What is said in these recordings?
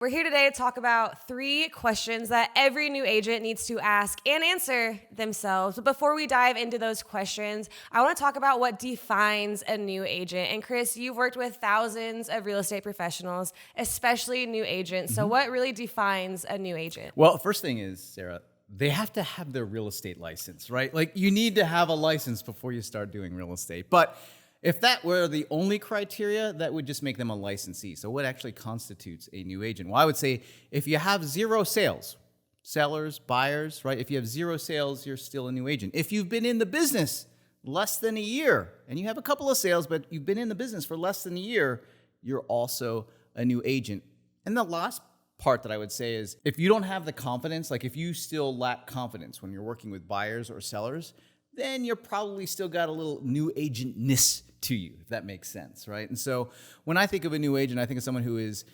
We're here today to talk about 3 questions that every new agent needs to ask and answer themselves. But before we dive into those questions, I want to talk about what defines a new agent. And Chris, you've worked with thousands of real estate professionals, especially new agents. So what really defines a new agent? Well, first thing is, Sarah, they have to have their real estate license, right? Like you need to have a license before you start doing real estate. But if that were the only criteria, that would just make them a licensee. So what actually constitutes a new agent? Well, I would say if you have 0 sales, sellers, buyers, right? If you have 0 sales, you're still a new agent. If you've been in the business less than a year and you have a couple of sales, but you've been in the business for less than a year, you're also a new agent. And the last part that I would say is if you don't have the confidence, like if you still lack confidence when you're working with buyers or sellers, then you're probably still got a little new agentness to you, if that makes sense, right? And so when I think of a new agent, I think of someone who is,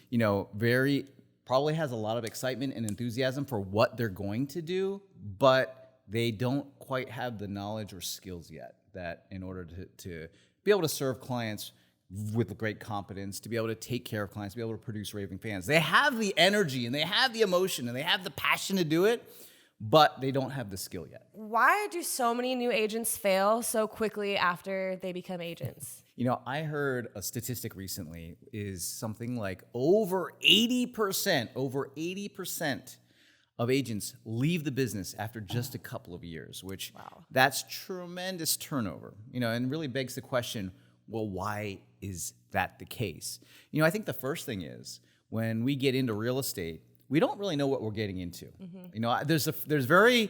probably has a lot of excitement and enthusiasm for what they're going to do, but they don't quite have the knowledge or skills yet that in order to be able to serve clients with great competence, to be able to take care of clients, to be able to produce raving fans. They have the energy and they have the emotion and they have the passion to do it, but they don't have the skill yet. Why do so many new agents fail so quickly after they become agents? I heard a statistic recently is something like over 80% of agents leave the business after just a couple of years, which that's tremendous turnover, and really begs the question, well, why is that the case? I think the first thing is when we get into real estate, we don't really know what we're getting into. There's very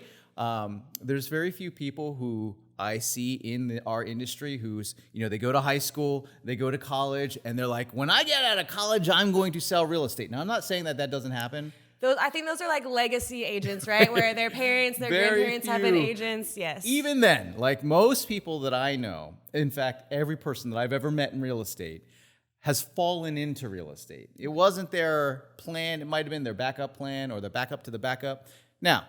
few people who I see in our industry who's, they go to high school, they go to college, and they're like, when I get out of college, I'm going to sell real estate. Now, I'm not saying that doesn't happen. I think those are like legacy agents, right? Where their parents, their grandparents have been agents. Yes. Even then, like most people that I know, in fact, every person that I've ever met in real estate has fallen into real estate. It wasn't their plan. It might have been their backup plan or the backup to the backup. Now,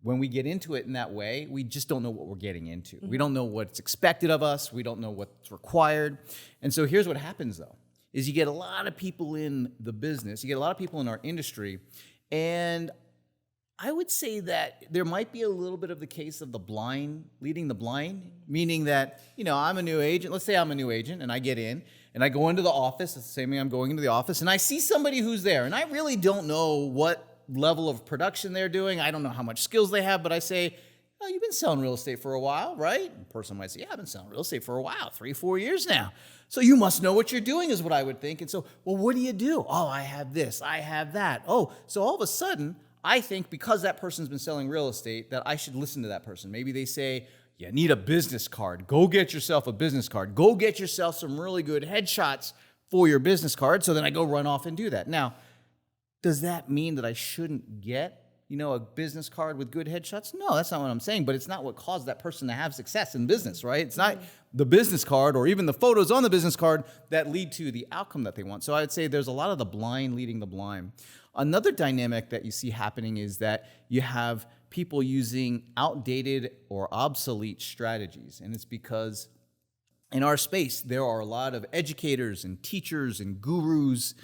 when we get into it in that way, we just don't know what we're getting into. Mm-hmm. We don't know what's expected of us. We don't know what's required. And so here's what happens, though, is you get a lot of people in the business. You get a lot of people in our industry. And I would say that there might be a little bit of the case of the blind leading the blind, meaning that, I'm a new agent. Let's say I'm a new agent and I get in and I go into the office. It's the same way I'm going into the office and I see somebody who's there and I really don't know what level of production they're doing. I don't know how much skills they have, but I say, oh, you've been selling real estate for a while, right? And the person might say, yeah, I've been selling real estate for a while, 3-4 years now. So you must know what you're doing is what I would think. And so, well, what do you do? Oh, I have this, I have that. Oh, so all of a sudden, I think because that person's been selling real estate that I should listen to that person. Maybe they say, you need a business card. Go get yourself a business card. Go get yourself some really good headshots for your business card. So then I go run off and do that. Now, does that mean that I shouldn't get, a business card with good headshots? No, that's not what I'm saying, but it's not what caused that person to have success in business, right? It's not the business card or even the photos on the business card that lead to the outcome that they want. So I would say there's a lot of the blind leading the blind. Another dynamic that you see happening is that you have people using outdated or obsolete strategies. And it's because in our space, there are a lot of educators and teachers and gurus,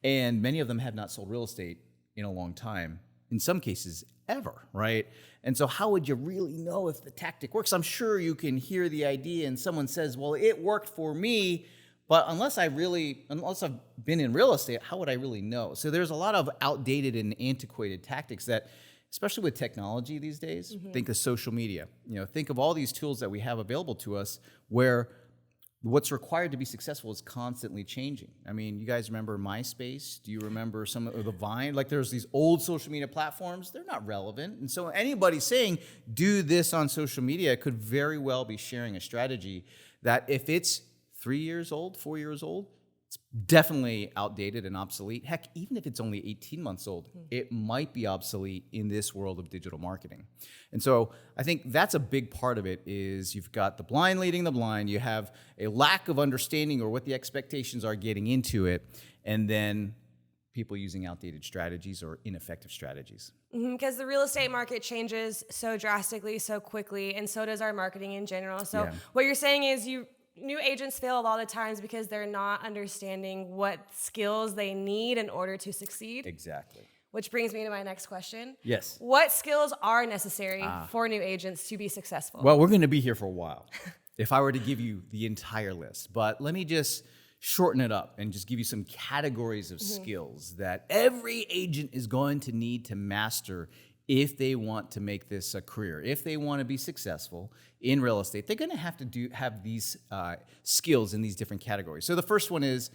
and many of them have not sold real estate in a long time, in some cases ever, right? And so how would you really know if the tactic works? I'm sure you can hear the idea and someone says, well, it worked for me, but unless I've been in real estate, how would I really know? So there's a lot of outdated and antiquated tactics that, especially with technology these days, think of social media. Think of all these tools that we have available to us where what's required to be successful is constantly changing. I mean, you guys remember MySpace? Do you remember some of the Vine? Like there's these old social media platforms. They're not relevant. And so anybody saying, do this on social media could very well be sharing a strategy that if it's 3 years old, 4 years old, it's definitely outdated and obsolete. Heck, even if it's only 18 months old, it might be obsolete in this world of digital marketing. And so I think that's a big part of it is you've got the blind leading the blind. You have a lack of understanding or what the expectations are getting into it. And then people using outdated strategies or ineffective strategies. Because the real estate market changes so drastically, so quickly, and so does our marketing in general. So what you're saying is new agents fail a lot of times because they're not understanding what skills they need in order to succeed. Exactly. Which brings me to my next question. Yes. What skills are necessary for new agents to be successful? Well, we're going to be here for a while if I were to give you the entire list. But let me just shorten it up and just give you some categories of skills that every agent is going to need to master if they want to make this a career. If they want to be successful in real estate, they're going to have these skills in these different categories. So the first one is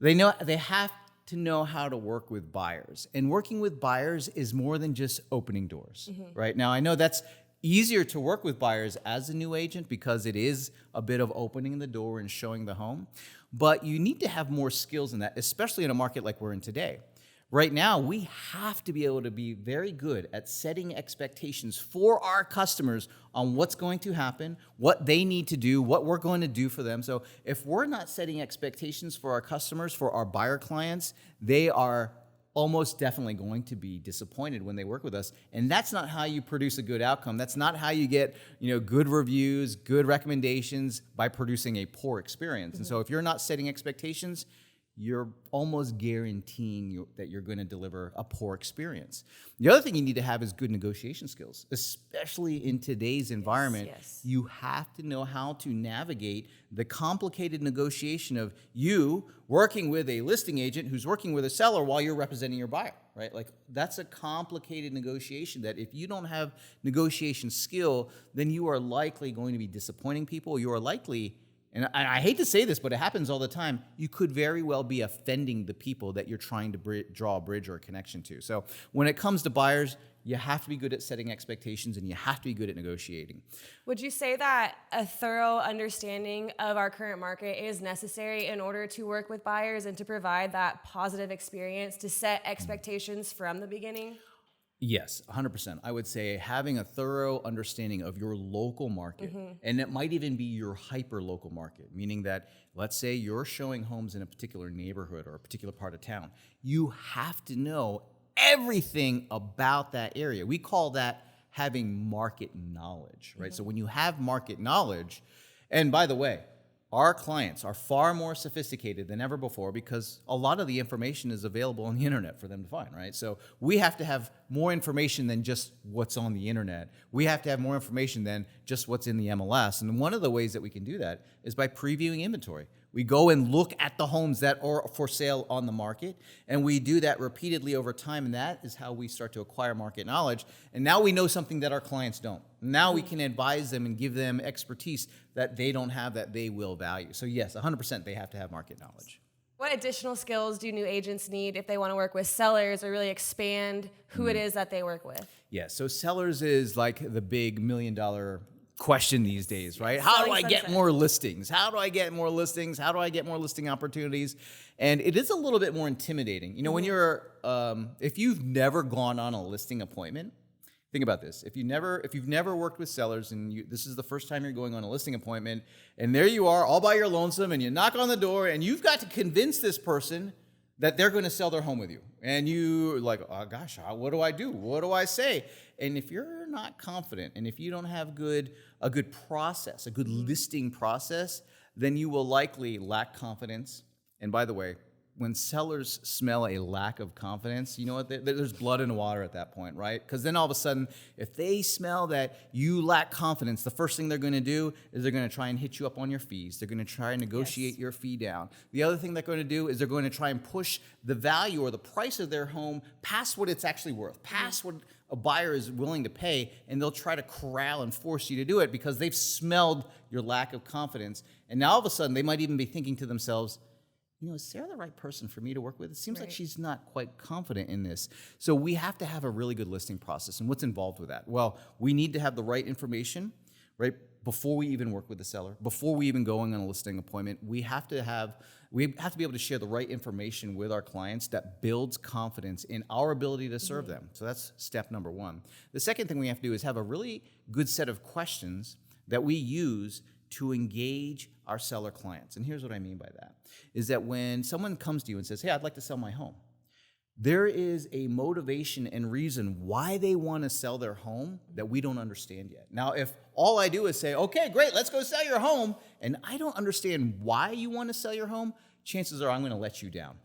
they have to know how to work with buyers. And working with buyers is more than just opening doors, right? Now, I know that's easier to work with buyers as a new agent because it is a bit of opening the door and showing the home. But you need to have more skills in that, especially in a market like we're in today. Right now, we have to be able to be very good at setting expectations for our customers on what's going to happen, what they need to do, what we're going to do for them. So if we're not setting expectations for our customers, for our buyer clients, they are almost definitely going to be disappointed when they work with us. And that's not how you produce a good outcome. That's not how you get, good reviews, good recommendations by producing a poor experience. And so if you're not setting expectations, you're almost guaranteeing that you're going to deliver a poor experience. The other thing you need to have is good negotiation skills, especially in today's environment. Yes. You have to know how to navigate the complicated negotiation of you working with a listing agent who's working with a seller while you're representing your buyer, right? Like, that's a complicated negotiation that if you don't have negotiation skill, then you are likely going to be disappointing people. You are likely, and I hate to say this, but it happens all the time, you could very well be offending the people that you're trying to draw a bridge or a connection to. So when it comes to buyers, you have to be good at setting expectations and you have to be good at negotiating. Would you say that a thorough understanding of our current market is necessary in order to work with buyers and to provide that positive experience, to set expectations from the beginning? Yes, 100%. I would say having a thorough understanding of your local market, and it might even be your hyper-local market, meaning that, let's say you're showing homes in a particular neighborhood or a particular part of town. You have to know everything about that area. We call that having market knowledge, right? So when you have market knowledge, and by the way, our clients are far more sophisticated than ever before because a lot of the information is available on the internet for them to find, right? So we have to have more information than just what's on the internet. We have to have more information than just what's in the MLS. And one of the ways that we can do that is by previewing inventory. We go and look at the homes that are for sale on the market, and we do that repeatedly over time, and that is how we start to acquire market knowledge. And now we know something that our clients don't. Now we can advise them and give them expertise that they don't have that they will value. So yes, 100% they have to have market knowledge. What additional skills do new agents need if they want to work with sellers or really expand who it is that they work with? Yeah, so sellers is like the big $1 million question these days, right? How do I get more listings? How do I get more listings? How do I get more listing opportunities? And it is a little bit more intimidating. When you're, if you've never gone on a listing appointment, think about this. If you've never worked with sellers and this is the first time you're going on a listing appointment, and there you are all by your lonesome, and you knock on the door, and you've got to convince this person that they're going to sell their home with you. And you're like, oh gosh, what do I do? What do I say? And if you're not confident, and if you don't have a good process, a good listing process, then you will likely lack confidence. And by the way, when sellers smell a lack of confidence, you know what? There's blood in the water at that point, right? Because then all of a sudden, if they smell that you lack confidence, the first thing they're going to do is they're going to try and hit you up on your fees. They're going to try and negotiate your fee down. The other thing they're going to do is they're going to try and push the value or the price of their home past what it's actually worth, past what a buyer is willing to pay, and they'll try to corral and force you to do it because they've smelled your lack of confidence. And now all of a sudden, they might even be thinking to themselves, is Sarah the right person for me to work with? It seems like she's not quite confident in this. So we have to have a really good listing process. And what's involved with that? Well, we need to have the right information, right, before we even work with the seller, before we even going on a listing appointment. We have to be able to share the right information with our clients that builds confidence in our ability to serve them. So that's step number one. The second thing we have to do is have a really good set of questions that we use to engage our seller clients. And here's what I mean by that, is that when someone comes to you and says, hey, I'd like to sell my home, there is a motivation and reason why they want to sell their home that we don't understand yet. Now, if all I do is say, okay, great, let's go sell your home, and I don't understand why you want to sell your home, chances are I'm going to let you down.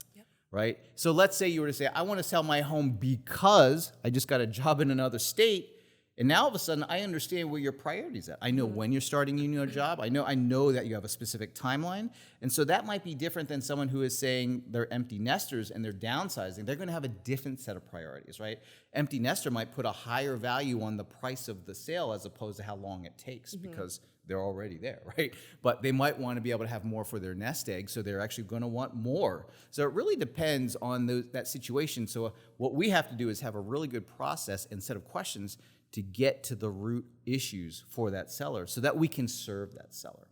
Right? So let's say you were to say, I want to sell my home because I just got a job in another state. And now all of a sudden I understand where your priorities are. I know when you're starting in your job. I know that you have a specific timeline. And so that might be different than someone who is saying they're empty nesters and they're downsizing. They're going to have a different set of priorities, right? Empty nester might put a higher value on the price of the sale as opposed to how long it takes because they're already there, right? But they might want to be able to have more for their nest egg, so they're actually going to want more. So it really depends on that situation. So what we have to do is have a really good process and set of questions to get to the root issues for that seller so that we can serve that seller.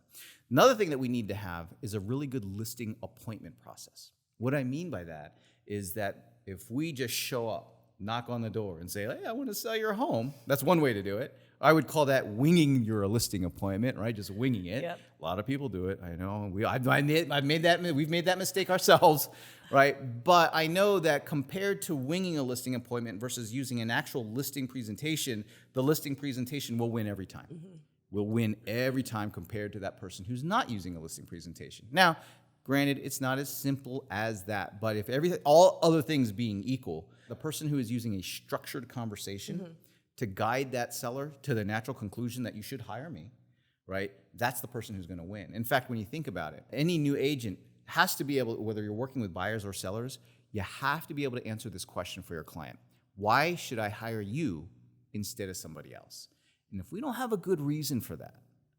Another thing that we need to have is a really good listing appointment process. What I mean by that is that if we just show up, knock on the door and say, hey, I want to sell your home, that's one way to do it. I would call that winging your listing appointment, right? Just winging it. Yep. A lot of people do it. I know. We've made that mistake ourselves, right? But I know that compared to winging a listing appointment versus using an actual listing presentation, the listing presentation will win every time. Will win every time compared to that person who's not using a listing presentation. Now, granted, it's not as simple as that, but if all other things being equal, the person who is using a structured conversation to guide that seller to the natural conclusion that you should hire me, right? That's the person who's going to win. In fact, when you think about it, any new agent has to be able, whether you're working with buyers or sellers, you have to be able to answer this question for your client. Why should I hire you instead of somebody else? And if we don't have a good reason for that,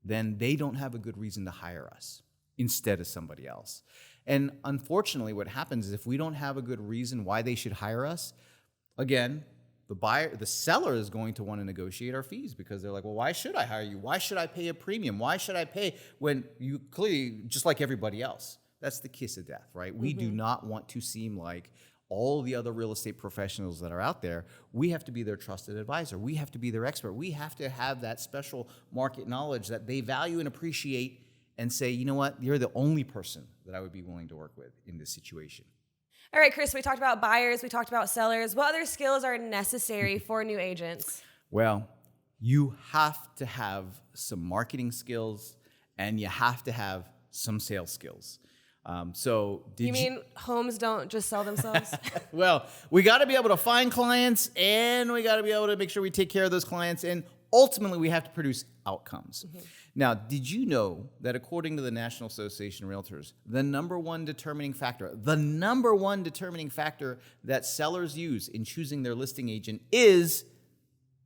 then they don't have a good reason to hire us instead of somebody else. And unfortunately, what happens is if we don't have a good reason why they should hire us, again, the seller is going to want to negotiate our fees because they're like, well, why should I hire you? Why should I pay a premium? Why should I pay when you clearly, just like everybody else, that's the kiss of death, right? We do not want to seem like all the other real estate professionals that are out there. We have to be their trusted advisor. We have to be their expert. We have to have that special market knowledge that they value and appreciate and say, you know what, you're the only person that I would be willing to work with in this situation. All right, Chris, we talked about buyers, we talked about sellers. What other skills are necessary for new agents? Well, you have to have some marketing skills and you have to have some sales skills. You mean homes don't just sell themselves? Well, we got to be able to find clients and we got to be able to make sure we take care of those clients, and ultimately we have to produce outcomes. Now, did you know that according to the National Association of Realtors, the number one determining factor that sellers use in choosing their listing agent is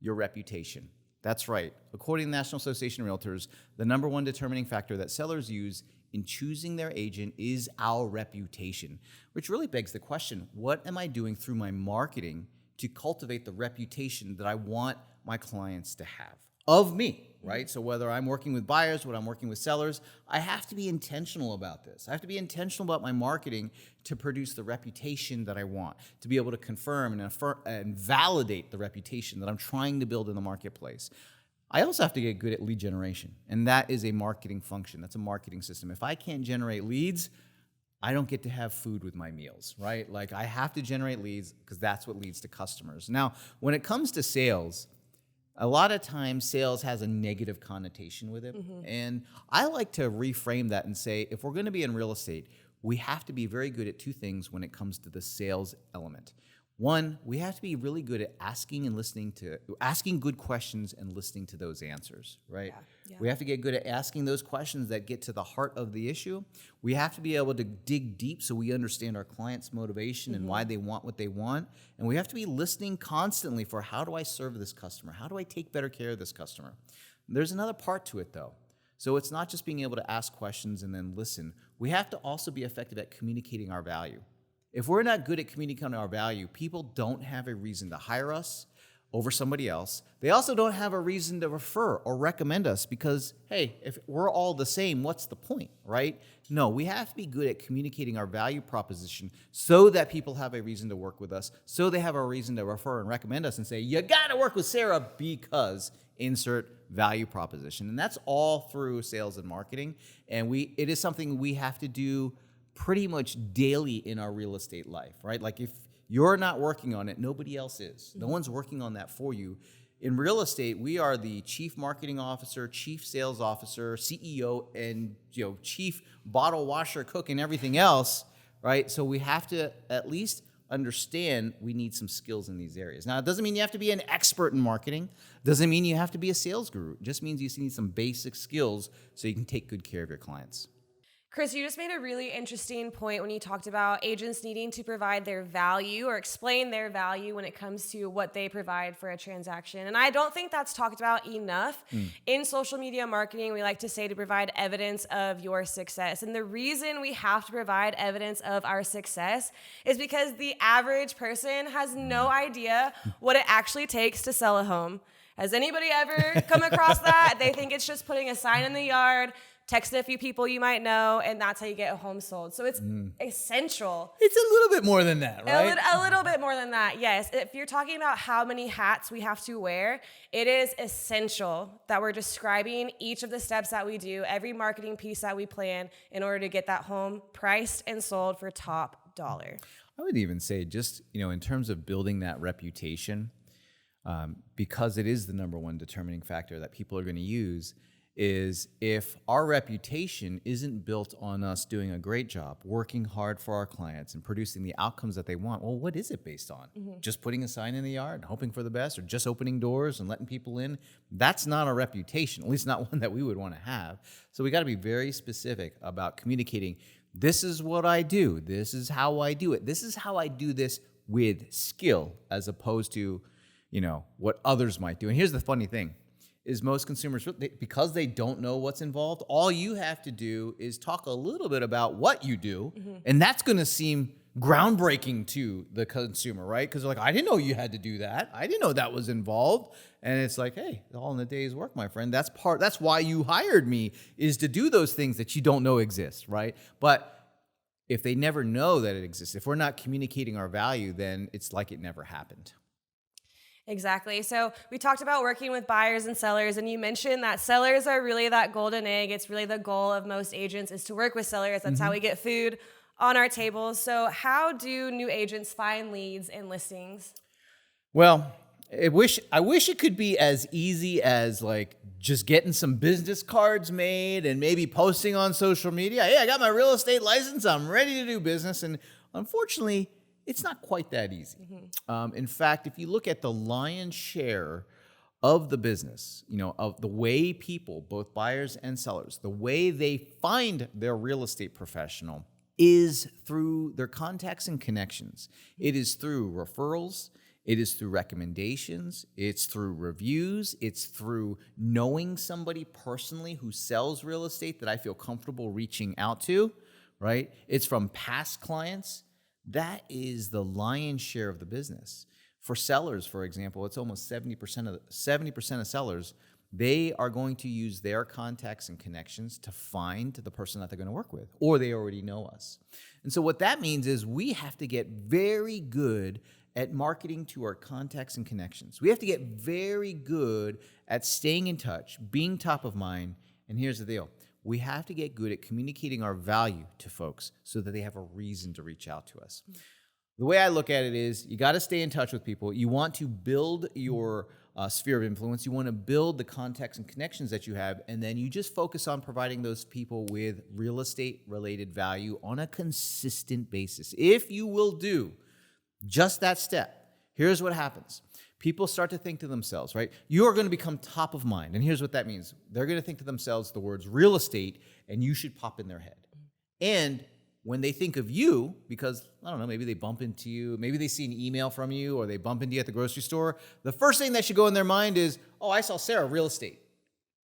your reputation? That's right. According to the National Association of Realtors, the number one determining factor that sellers use in choosing their agent is our reputation, which really begs the question, what am I doing through my marketing to cultivate the reputation that I want my clients to have of me, right? So whether I'm working with buyers, whether I'm working with sellers, I have to be intentional about this. I have to be intentional about my marketing to produce the reputation that I want, to be able to confirm and validate the reputation that I'm trying to build in the marketplace. I also have to get good at lead generation, and that is a marketing function. That's a marketing system. If I can't generate leads, I don't get to have food with my meals, right? Like I have to generate leads because that's what leads to customers. Now, when it comes to sales, a lot of times sales has a negative connotation with it. And I like to reframe that and say, if we're going to be in real estate, we have to be very good at two things when it comes to the sales element. One, we have to be really good at asking good questions and listening to those answers, right? Yeah. We have to get good at asking those questions that get to the heart of the issue. We have to be able to dig deep so we understand our client's motivation and why they want what they want. And we have to be listening constantly for, how do I serve this customer? How do I take better care of this customer? There's another part to it though. So it's not just being able to ask questions and then listen. We have to also be effective at communicating our value. If we're not good at communicating our value, people don't have a reason to hire us over somebody else. They also don't have a reason to refer or recommend us because, hey, if we're all the same, what's the point, right? No, we have to be good at communicating our value proposition so that people have a reason to work with us, so they have a reason to refer and recommend us and say, you got to work with Sarah because insert value proposition. And that's all through sales and marketing. And it is something we have to do pretty much daily in our real estate life, right? Like if you're not working on it, nobody else is. No one's working on that for you. In real estate, we are the chief marketing officer, chief sales officer, CEO, and chief bottle washer, cook, and everything else, right? So we have to at least understand we need some skills in these areas. Now, it doesn't mean you have to be an expert in marketing. Doesn't mean you have to be a sales guru. It just means you need some basic skills so you can take good care of your clients. Chris, you just made a really interesting point when you talked about agents needing to provide their value or explain their value when it comes to what they provide for a transaction. And I don't think that's talked about enough. In social media marketing, we like to say to provide evidence of your success. And the reason we have to provide evidence of our success is because the average person has no idea what it actually takes to sell a home. Has anybody ever come across that? They think it's just putting a sign in the yard, texting a few people you might know, and that's how you get a home sold. So it's essential. It's a little bit more than that, right? A little bit more than that, yes. If you're talking about how many hats we have to wear, it is essential that we're describing each of the steps that we do, every marketing piece that we plan in order to get that home priced and sold for top dollar. I would even say just, in terms of building that reputation, because it is the number one determining factor that people are going to use, is if our reputation isn't built on us doing a great job, working hard for our clients and producing the outcomes that they want, well, what is it based on? Just putting a sign in the yard, hoping for the best, or just opening doors and letting people in? That's not a reputation, at least not one that we would want to have. So we got to be very specific about communicating, this is what I do, this is how I do it, this is how I do this with skill, as opposed to, what others might do. And here's the funny thing. Is most consumers, because they don't know what's involved, all you have to do is talk a little bit about what you do, and that's going to seem groundbreaking to the consumer, right? Because they're like, I didn't know you had to do that. I didn't know that was involved. And it's like, hey, all in a day's work, my friend. That's why you hired me, is to do those things that you don't know exist, right? But if they never know that it exists, if we're not communicating our value, then it's like it never happened. Exactly. So we talked about working with buyers and sellers, and you mentioned that sellers are really that golden egg. It's really the goal of most agents is to work with sellers. That's how we get food on our tables. So how do new agents find leads and listings? Well, I wish it could be as easy as like just getting some business cards made and maybe posting on social media. Hey, I got my real estate license. I'm ready to do business. And unfortunately, it's not quite that easy. In fact, if you look at the lion's share of the business, of the way people, both buyers and sellers, the way they find their real estate professional is through their contacts and connections. It is through referrals. It is through recommendations. It's through reviews. It's through knowing somebody personally who sells real estate that I feel comfortable reaching out to, right? It's from past clients. That is the lion's share of the business. For sellers, for example, it's almost 70% of sellers, they are going to use their contacts and connections to find the person that they're going to work with, or they already know us. And so what that means is we have to get very good at marketing to our contacts and connections. We have to get very good at staying in touch, being top of mind. And here's the deal. We have to get good at communicating our value to folks so that they have a reason to reach out to us. The way I look at it is you got to stay in touch with people. You want to build your sphere of influence. You want to build the contacts and connections that you have, and then you just focus on providing those people with real estate-related value on a consistent basis. If you will do just that step, here's what happens. People start to think to themselves, right? You are going to become top of mind. And here's what that means. They're going to think to themselves the words real estate, and you should pop in their head. And when they think of you, because, I don't know, maybe they bump into you, maybe they see an email from you, or they bump into you at the grocery store, the first thing that should go in their mind is, oh, I saw Sarah, real estate.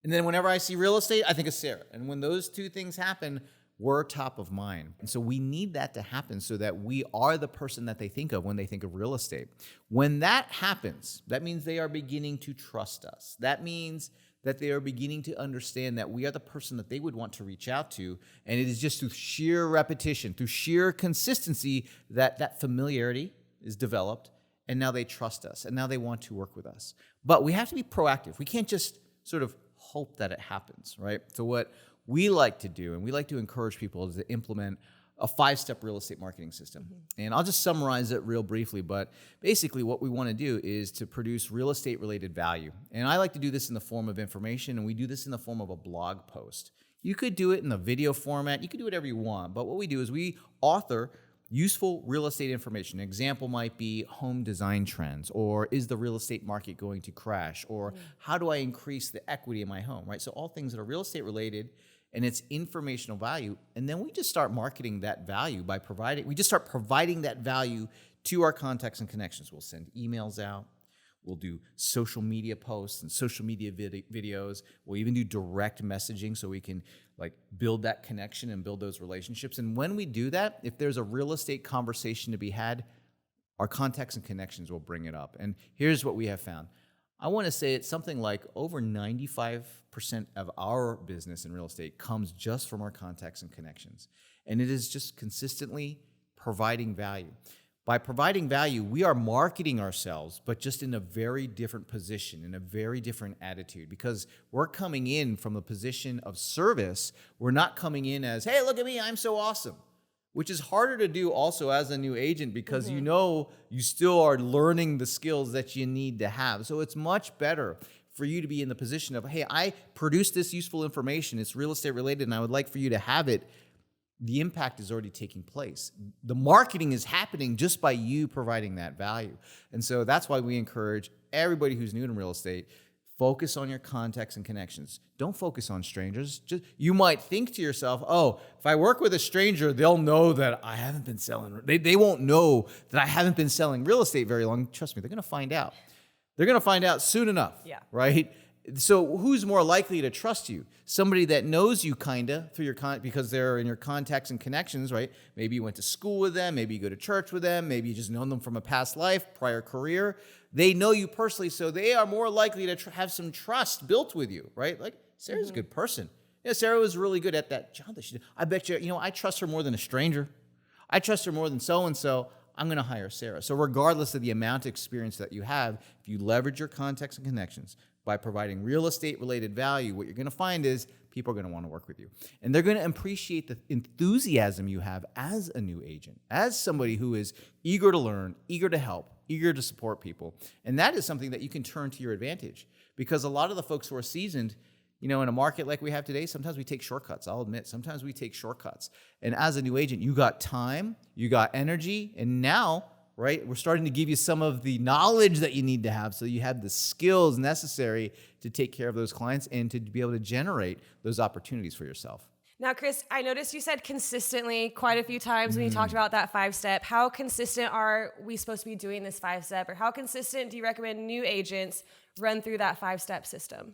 And then whenever I see real estate, I think of Sarah. And when those two things happen, we're top of mind. And so we need that to happen so that we are the person that they think of when they think of real estate. When that happens, that means they are beginning to trust us. That means that they are beginning to understand that we are the person that they would want to reach out to. And it is just through sheer repetition, through sheer consistency that familiarity is developed. And now they trust us. And now they want to work with us. But we have to be proactive. We can't just sort of hope that it happens, right? So what we like to do, and we like to encourage people, is to implement a 5-step real estate marketing system. And I'll just summarize it real briefly, but basically what we want to do is to produce real estate related value. And I like to do this in the form of information, and we do this in the form of a blog post. You could do it in the video format. You could do whatever you want. But what we do is we author useful real estate information. An example might be home design trends, or is the real estate market going to crash, or how do I increase the equity in my home, right? So all things that are real estate related, and it's informational value. And then we just start marketing that value by providing that value to our contacts and connections. We'll send emails out. We'll do social media posts and social media videos. We'll even do direct messaging so we can like build that connection and build those relationships. And when we do that, if there's a real estate conversation to be had, our contacts and connections will bring it up. And here's what we have found. I want to say it's something like over 95% of our business in real estate comes just from our contacts and connections. And it is just consistently providing value. By providing value, we are marketing ourselves, but just in a very different position, in a very different attitude, because we're coming in from a position of service. We're not coming in as, hey, look at me, I'm so awesome, which is harder to do also as a new agent because you know you still are learning the skills that you need to have. So it's much better for you to be in the position of, hey, I produced this useful information. It's real estate related, and I would like for you to have it. The impact is already taking place. The marketing is happening just by you providing that value. And so that's why we encourage everybody who's new to real estate, focus on your contacts and connections. Don't focus on strangers. Just, you might think to yourself, oh, if I work with a stranger, they'll know that I haven't been selling. They won't know that I haven't been selling real estate very long. Trust me, they're going to find out. They're going to find out soon enough, right? So who's more likely to trust you? Somebody that knows you through your because they're in your contacts and connections, right? Maybe you went to school with them, maybe you go to church with them, maybe you just known them from a past life, prior career. They know you personally, so they are more likely to have some trust built with you, right? Like Sarah's a good person. Yeah, Sarah was really good at that job that she did. I bet you, I trust her more than a stranger. I trust her more than so-and-so. I'm going to hire Sarah. So regardless of the amount of experience that you have, if you leverage your contacts and connections by providing real estate related value, what you're going to find is people are going to want to work with you. And they're going to appreciate the enthusiasm you have as a new agent, as somebody who is eager to learn, eager to help, eager to support people. And that is something that you can turn to your advantage, because a lot of the folks who are seasoned, in a market like we have today, sometimes we take shortcuts. I'll admit, sometimes we take shortcuts. And as a new agent, you got time, you got energy, and now, right, we're starting to give you some of the knowledge that you need to have so you have the skills necessary to take care of those clients and to be able to generate those opportunities for yourself. Now, Chris, I noticed you said consistently quite a few times when you talked about that 5-step. How consistent are we supposed to be doing this 5-step, or how consistent do you recommend new agents run through that 5-step system?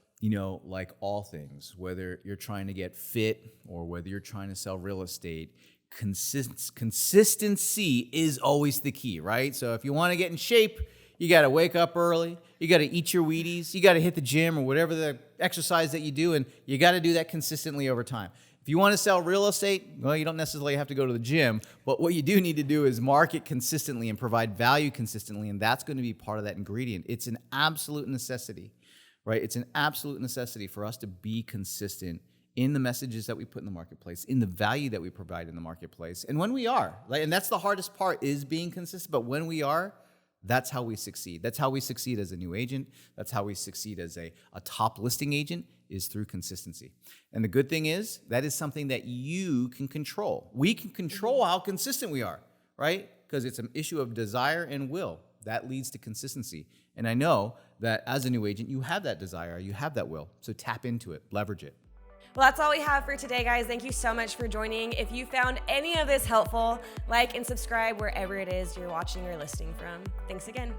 Like all things, whether you're trying to get fit or whether you're trying to sell real estate, consistency is always the key, right? So if you want to get in shape, you got to wake up early, you got to eat your Wheaties, you got to hit the gym or whatever the exercise that you do, and you got to do that consistently over time. If you want to sell real estate, well, you don't necessarily have to go to the gym, but what you do need to do is market consistently and provide value consistently, and that's going to be part of that ingredient. It's an absolute necessity, right? It's an absolute necessity for us to be consistent in the messages that we put in the marketplace, in the value that we provide in the marketplace. And when we are, and that's the hardest part, is being consistent, but when we are, that's how we succeed. That's how we succeed as a new agent. That's how we succeed as a top listing agent, is through consistency. And the good thing is, that is something that you can control. We can control how consistent we are, right? Because it's an issue of desire and will. That leads to consistency. And I know that as a new agent, you have that desire, you have that will. So tap into it, leverage it. Well, that's all we have for today, guys. Thank you so much for joining. If you found any of this helpful, like and subscribe wherever it is you're watching or listening from. Thanks again.